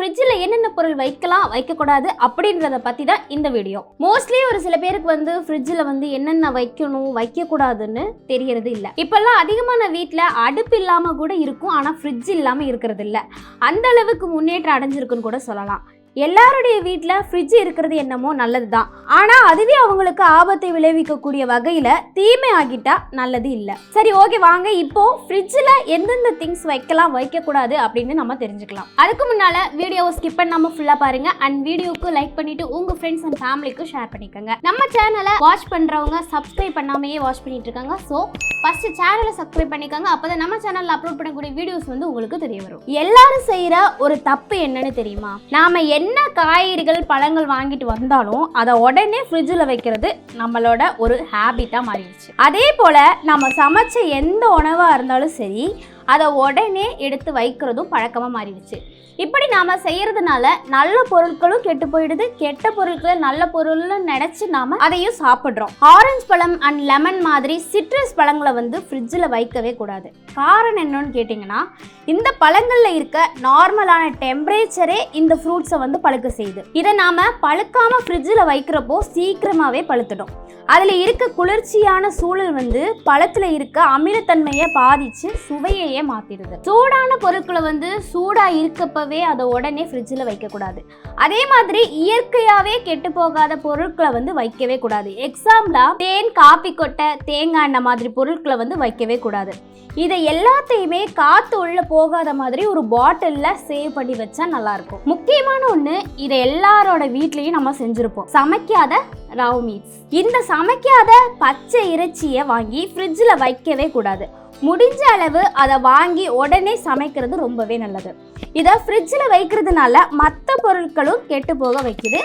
ஃப்ரிட்ஜில் என்னென்ன பொருள் வைக்கலாம் வைக்கக்கூடாது அப்படின்றத பற்றி தான் இந்த வீடியோ. மோஸ்ட்லி ஒரு சில பேருக்கு ஃப்ரிட்ஜில் என்னென்ன வைக்கணும் வைக்கக்கூடாதுன்னு தெரியறது இல்லை. இப்போல்லாம் அதிகமான வீட்டில் அடுப்பு இல்லாமல் கூட இருக்கும், ஆனால் ஃப்ரிட்ஜ் இல்லாமல் இருக்கிறது இல்லை. அந்த அளவுக்கு முன்னேற்றம் அடைஞ்சிருக்குன்னு கூட சொல்லலாம். எல்லாருடைய வீட்டில் ஃப்ரிட்ஜ் இருக்கிறது என்னமோ நல்லது தான், ஆனால் அதுவே அவங்களுக்கு ஆபத்தை விளைவிக்கக்கூடிய வகையில் தீமை ஆகிட்டா நல்லது இல்லை. சரி, ஓகே, வாங்க இப்போ ஃப்ரிட்ஜில் எந்தெந்த திங்ஸ் வைக்கலாம் வைக்கக்கூடாது அப்படின்னு நம்ம தெரிஞ்சுக்கலாம். அதுக்கு முன்னால் வீடியோவை ஸ்கிப் பண்ணாமல் ஃபுல்லாக பாருங்கள். அண்ட் வீடியோவுக்கு லைக் பண்ணிவிட்டு உங்கள் ஃப்ரெண்ட்ஸ் அண்ட் ஃபேமிலிக்கு ஷேர் பண்ணிக்கோங்க. நம்ம சேனலை வாட்ச் பண்ணுறவங்க சப்ஸ்கிரைப் பண்ணாமையே வாட்ச் பண்ணிட்டு இருக்காங்க. ஸோ ஃபஸ்ட்டு சேனலை சப்ஸ்கிரைப் பண்ணிக்கோங்க. அப்போ தான் நம்ம சேனலில் அப்லோட் பண்ணக்கூடிய வீடியோஸ் உங்களுக்கு தெரிய வரும். எல்லாரும் செய்கிற ஒரு தப்பு என்னன்னு தெரியுமா? நாம என்ன காய்கறிகள் பழங்கள் வாங்கிட்டு வந்தாலும் அதை உடனே ஃப்ரிட்ஜில் வைக்கிறது நம்மளோட ஒரு ஹேபிட்டாக மாறிடுச்சு. அதே போல் நம்ம சமைச்ச எந்த உணவாக இருந்தாலும் சரி, அதை உடனே எடுத்து வைக்கிறதும் பழக்கமாக மாறிடுச்சு. இப்படி நாம் செய்கிறதுனால நல்ல பொருட்களும் கெட்டு போயிடுது, கெட்ட பொருட்களை நல்ல பொருள்னு நினச்சி நாம் அதையும் சாப்பிட்றோம். ஆரஞ்சு பழம் அண்ட் லெமன் மாதிரி சிட்ரஸ் பழங்களை ஃப்ரிட்ஜில் வைக்கவே கூடாது. காரணம் என்னன்னு கேட்டிங்கன்னா, இந்த பழங்களில் இருக்க நார்மலான டெம்பரேச்சரே இந்த ஃப்ரூட்ஸை பழுக்க செய்யுது. இதை நாம் பழுக்காமல் ஃப்ரிட்ஜில் வைக்கிறப்போ சீக்கிரமாகவே பழுத்துடும். அதில் இருக்க குளிர்ச்சியான சூழல் பழத்தில் இருக்க அமிலத்தன்மையை பாதித்து சுவையையே மாற்றிடுது. சூடான பொருட்களை சூடாக இருக்கப்பவே அதை உடனே ஃப்ரிட்ஜில் வைக்கக்கூடாது. அதே மாதிரி இயற்கையாகவே கெட்டு போகாத பொருட்களை வைக்கவே கூடாது. எக்ஸாம்பிளாக தேன், காப்பி கொட்டை, தேங்காய் எண்ணெய் மாதிரி பொருட்களை வைக்கவே கூடாது. இதை எல்லாத்தையுமே காற்று உள்ள போகாத மாதிரி ஒரு பாட்டிலில் சேவ் பண்ணி வச்சா நல்லாயிருக்கும். முக்கியமான ஒன்று, இதை எல்லாரோட வீட்லேயும் நம்ம செஞ்சுருப்போம், சமைக்காத ராவ் மீட்ஸ். இந்த சமைக்காத பச்சை இறைச்சியை வாங்கி ஃப்ரிட்ஜில் வைக்கவே கூடாது. முடிஞ்ச அளவு அதை வாங்கி உடனே சமைக்கிறது ரொம்பவே நல்லது. இதை ஃப்ரிட்ஜில் வைக்கிறதுனால மற்ற பொருட்களும் கெட்டு போக வைக்குது.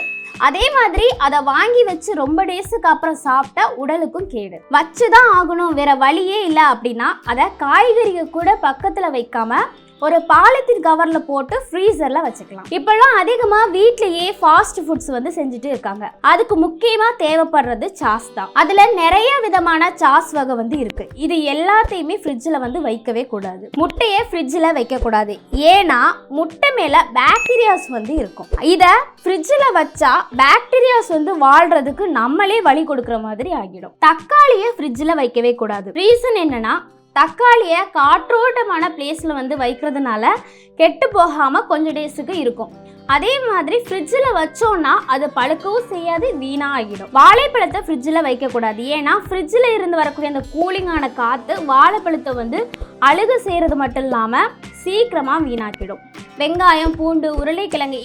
அதே மாதிரி அதை வாங்கி வச்சு ரொம்ப டேஸுக்கு அப்புறம் சாப்பிட்டா உடலுக்கும் கேடு. வச்சுதான் ஆகணும், வேற வழியே இல்லை அப்படின்னா அதை காய்கறிகள் கூட பக்கத்தில் வைக்காம ஒரு பாலித்தீன் கவர்ல போட்டு ஃப்ரீசர்ல வச்சுக்கலாம். இப்பெல்லாம் அதிகமா வீட்லயே ஃபாஸ்ட் ஃபுட்ஸ் செஞ்சுட்டு இருக்காங்க. அதுக்கு முக்கியமா தேவைப்படுறது சாஸ் தான். அதுல நிறைய விதமான சாஸ் வகை இருக்கு. இது எல்லாத்தையுமே ஃப்ரிட்ஜில் வைக்கவே கூடாது. முட்டையை ஃப்ரிட்ஜில் வைக்க கூடாது, ஏன்னா முட்டை மேல பாக்டீரியாஸ் இருக்கும். இதை ஃப்ரிட்ஜில் வச்சா பாக்டீரியாஸ் வாழ்றதுக்கு நம்மளே வழி கொடுக்குற மாதிரி ஆகிடும். தக்காளியை ஃப்ரிட்ஜில் வைக்கவே கூடாது. ரீசன் என்னன்னா, தக்காளியை காற்றோட்டமான பிளேஸில் வைக்கிறதுனால கெட்டு போகாமல் கொஞ்சம் டேஸுக்கு இருக்கும். அதே மாதிரி ஃப்ரிட்ஜில் வச்சோன்னா அது பழுக்கவும் செய்யாது, வீணாக ஆகிடும். வாழைப்பழத்தை ஃப்ரிட்ஜில் வைக்கக்கூடாது, ஏன்னா ஃப்ரிட்ஜில் இருந்து வரக்கூடிய அந்த கூலிங்கான காற்று வாழைப்பழத்தை அழுக செய்கிறது மட்டும் இல்லாமல் சீக்கிரமாக வீணாக்கிடும். வெங்காயம், பூண்டு, உருளைக்கிழங்கு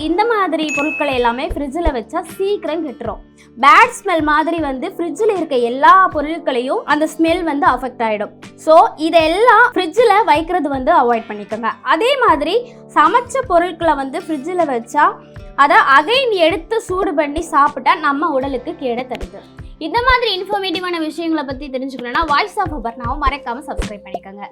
இந்த மாதிரி பொருட்களை எல்லாமே ஃப்ரிட்ஜில் வச்சா சீக்கிரம் கெட்டுரும். பேட் ஸ்மெல் மாதிரி ஃப்ரிட்ஜில் இருக்க எல்லா பொருட்களையும் அந்த ஸ்மெல் அஃபெக்ட் ஆகிடும். ஸோ இதெல்லாம் ஃப்ரிட்ஜில் வைக்கிறது அவாய்ட் பண்ணிக்கோங்க. அதே மாதிரி சமைச்ச பொருட்களை ஃப்ரிட்ஜில் வச்சா அதை அகைன் எடுத்து சூடு பண்ணி சாப்பிட்டா நம்ம உடலுக்கு கேடு தருது. இந்த மாதிரி இன்ஃபர்மேட்டிவான விஷயங்களை பற்றி தெரிஞ்சுக்கணும்னா வாய்ஸ் ஆஃப் அபர்னாவை மறக்காமல் சப்ஸ்கிரைப் பண்ணிக்கோங்க.